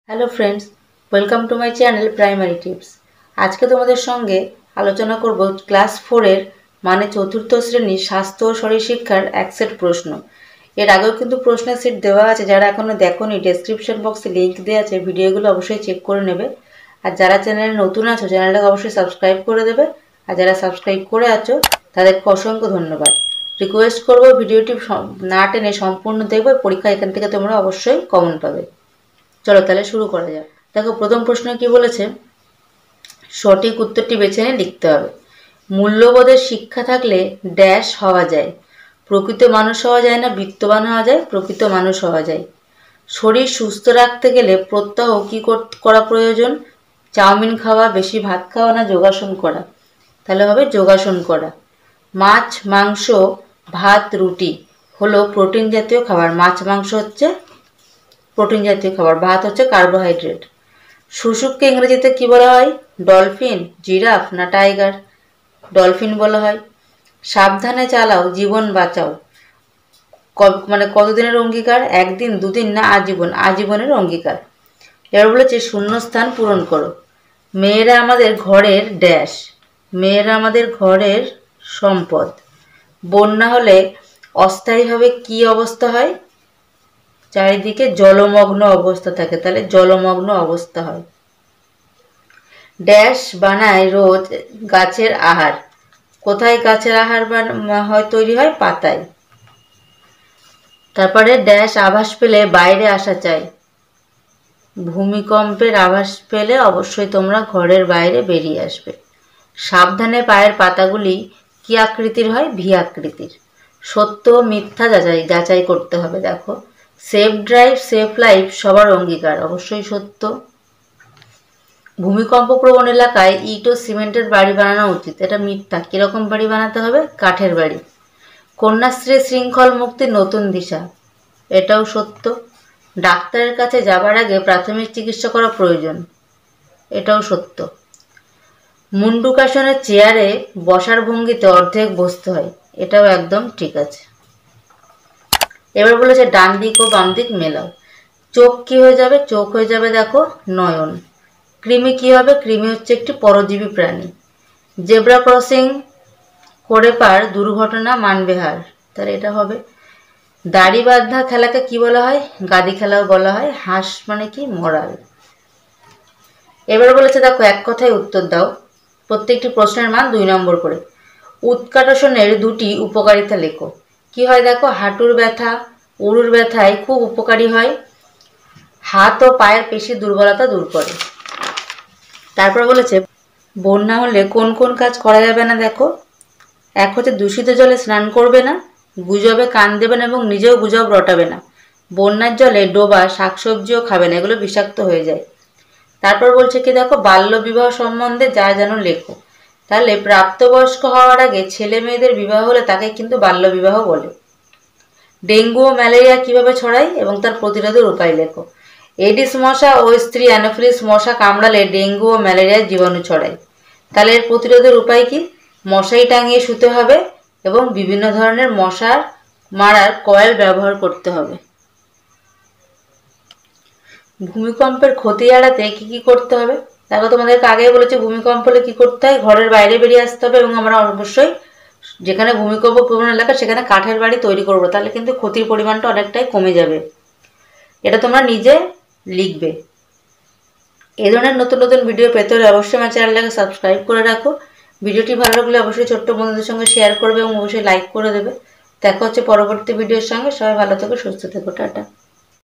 Hello friends, welcome to my channel primary tips. আজকে তোমাদের সঙ্গে আলোচনা করব ক্লাস 4-এর মানে চতুর্থ শ্রেণীর স্বাস্থ্য ও শরীর শিক্ষার এক সেট প্রশ্ন। এর আগেও কিন্তু প্রশ্নের সেট দেওয়া আছে, যারা এখনও দেখোনি ডেসক্রিপশন বক্সে লিঙ্ক দেওয়া আছে, ভিডিওগুলো অবশ্যই চেক করে নেবে। আর যারা চ্যানেলে নতুন আছো চ্যানেলটাকে অবশ্যই সাবস্ক্রাইব করে দেবে, আর যারা সাবস্ক্রাইব করে আছো তাদেরকে অসংখ্য ধন্যবাদ। রিকোয়েস্ট করবো ভিডিওটি না টেনে সম্পূর্ণ দেখবে, পরীক্ষা এখান থেকে তোমরা অবশ্যই কমন পাবে। চলো তাহলে শুরু করা যাক। দেখো প্রথম প্রশ্ন কি বলেছে, সঠিক উত্তরটি বেছে নিয়ে লিখতে হবে। মূল্যবোধের শিক্ষা থাকলে ড্যাশ হওয়া যায়। প্রকৃত মানুষ হওয়া যায় না, বিত্তবান হওয়া যায়, প্রকৃত মানুষ হওয়া যায়। শরীর সুস্থ রাখতে গেলে প্রত্যহ কি করা প্রয়োজন? চাউমিন খাওয়া, বেশি ভাত খাওয়া, না যোগাসন করা? তাহলে হবে যোগাসন করা। মাছ, মাংস, ভাত, রুটি হলো প্রোটিন জাতীয় খাবার। মাছ মাংস হচ্ছে প্রোটিন জাতীয় খাবার, ভাত হচ্ছে কার্বোহাইড্রেট। শুশুককে ইংরেজিতে কি বলা হয়? ডলফিন, জিরাফ, না টাইগার? ডলফিন বলা হয়। সাবধানে চালাও, জীবন বাঁচাও মানে কতদিনের অঙ্গীকার? একদিন, দুদিন, না আজীবন? আজীবনের অঙ্গীকার। এবার বলেছে শূন্যস্থান পূরণ করো। মেয়েরা আমাদের ঘরের ড্যাশ। মেয়েরা আমাদের ঘরের সম্পদ। বন্যা হলে অস্থায়ীভাবে কি অবস্থা হয়? চারিদিকে জলমগ্ন অবস্থা থাকে, তাহলে জলমগ্ন অবস্থা হয়। ড্যাশ বানায় রোজ গাছের আহার। কোথায় গাছের আহার তৈরি হয়? পাতায়। তারপরে ড্যাশ আভাস পেলে বাইরে আসা চাই। ভূমিকম্পের আভাস পেলে অবশ্যই তোমরা ঘরের বাইরে বেরিয়ে আসবে। সাবধানে পায়ের পাতাগুলি কি আকৃতির হয়? ভি আকৃতির। সত্য মিথ্যা যাচাই করতে হবে। দেখো, সেফ ড্রাইভ সেফ লাইফ সবার অঙ্গীকার, অবশ্যই সত্য। ভূমিকম্প প্রবণ এলাকায় ইট ও সিমেন্টের বাড়ি বানানো উচিত, এটা মিথ্যা। কিরকম বাড়ি বানাতে হবে? কাঠের বাড়ি। কন্যাশ্রী শৃঙ্খল মুক্তির নতুন দিশা, এটাও সত্য। ডাক্তারের কাছে যাবার আগে প্রাথমিক চিকিৎসা করা প্রয়োজন, এটাও সত্য। মুন্ডুকাসনের চেয়ারে বসার ভঙ্গিতে অর্ধেক বসতে হয়, এটাও একদম ঠিক আছে। এবার বলেছে ডান দিক ও বাম দিক মেলাও। চোখ কি হয়ে যাবে? চোখ হয়ে যাবে দেখো নয়ন। কৃমি কি হবে? কৃমি হচ্ছে একটি পরজীবী প্রাণী। জেব্রা ক্রসিং করে পার দুর্ঘটনা মানবে হার, তাহলে এটা হবে। দাড়ি বাঁধা খেলাকে কি বলা হয়? গাদি খেলাও বলা হয়। হাঁস মানে কি? মরাল। এবার বলেছে দেখো এক কথায় উত্তর দাও। প্রত্যেকটি প্রশ্নের মান 2 নম্বর করে। উৎকাটসনের দুটি উপকারিতা লেখো। কি হয় দেখো, হাঁটুর ব্যথা, উরুর ব্যথায় খুব উপকারী হয়। হাত ও পায়ের পেশি দুর্বলতা দূর করে। তারপর বলেছে বন্যা হলে কোন কোন কাজ করা যাবে না? দেখো, এক হচ্ছে দূষিত জলে স্নান করবে না, গুজবে কান দেবে না এবং নিজেও গুজব রটাবে না। বন্যার জলে ডোবা শাকসবজিও খাবে না, এগুলো বিষাক্ত হয়ে যায়। তারপর বলছে কি দেখো, বাল্য বিবাহ সম্বন্ধে যা যেন লেখো। তাহলে প্রাপ্তবয়স্ক হওয়ার আগে ছেলে মেয়েদের বিবাহ হলে তাকে কিন্তু বাল্য বিবাহ বলে। ডেঙ্গু ও ম্যালেরিয়া কিভাবে ছড়ায় এবং তার প্রতিরোধের উপায় লেখো। এডিস মশা ও স্ত্রী অ্যানোফিলিস মশা কামড়ালে ডেঙ্গু ও ম্যালেরিয়ার জীবাণু ছড়ায়। তাহলে এর প্রতিরোধের উপায় কি? মশারি টাঙিয়ে শুতে হবে এবং বিভিন্ন ধরনের মশার মারার কয়েল ব্যবহার করতে হবে। ভূমিকম্পের ক্ষতি এড়াতে কি কি করতে হবে? দেখো তোমাদেরকে আগেই বলেছি ভূমিকম্প হলে কি করতে হয়? ঘরের বাইরে বেরিয়ে আসতে হবে এবং আমরা অবশ্যই যেখানে ভূমিকম্প প্রবণ এলাকা সেখানে কাঠের বাড়ি তৈরি করবো, তাহলে কিন্তু ক্ষতির পরিমাণটা অনেকটাই কমে যাবে। এটা তোমরা নিজে লিখবে। এই ধরনের নতুন নতুন ভিডিও পেতে হলে অবশ্যই আমার চ্যানেলটাকে সাবস্ক্রাইব করে রাখো। ভিডিওটি ভালো লাগলে অবশ্যই ছোট্ট বন্ধুদের সঙ্গে শেয়ার করবে এবং অবশ্যই লাইক করে দেবে। দেখা হচ্ছে পরবর্তী ভিডিওর সঙ্গে। সবাই ভালো থেকো, সুস্থ থেকো, টাটা।